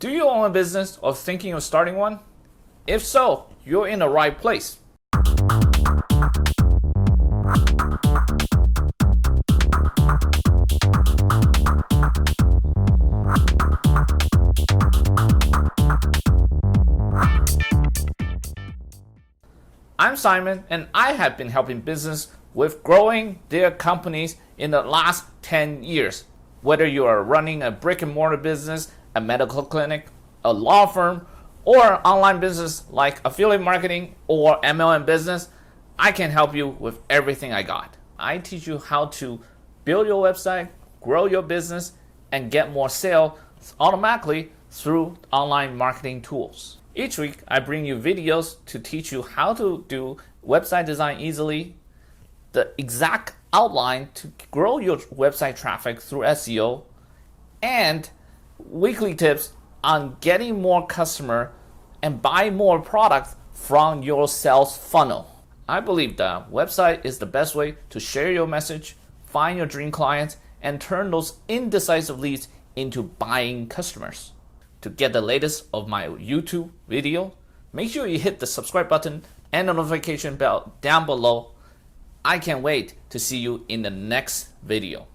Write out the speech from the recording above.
Do you own a business or thinking of starting one? If so, you're in the right place. I'm Simon, and I have been helping business with growing their companies in the last 10 years. Whether you are running a brick and mortar business, a medical clinic, a law firm, or an online business like affiliate marketing or MLM business, I can help you with everything I got. I teach you how to build your website, grow your business, and get more sales automatically through online marketing tools. Each week, I bring you videos to teach you how to do website design easily, the exact outline to grow your website traffic through SEO, and weekly tips on getting more customers and buy more products from your sales funnel. I believe that website is the best way to share your message, find your dream clients, and turn those indecisive leads into buying customers. To get the latest of my YouTube video, make sure you hit the subscribe button and the notification bell down below. I can't wait to see you in the next video.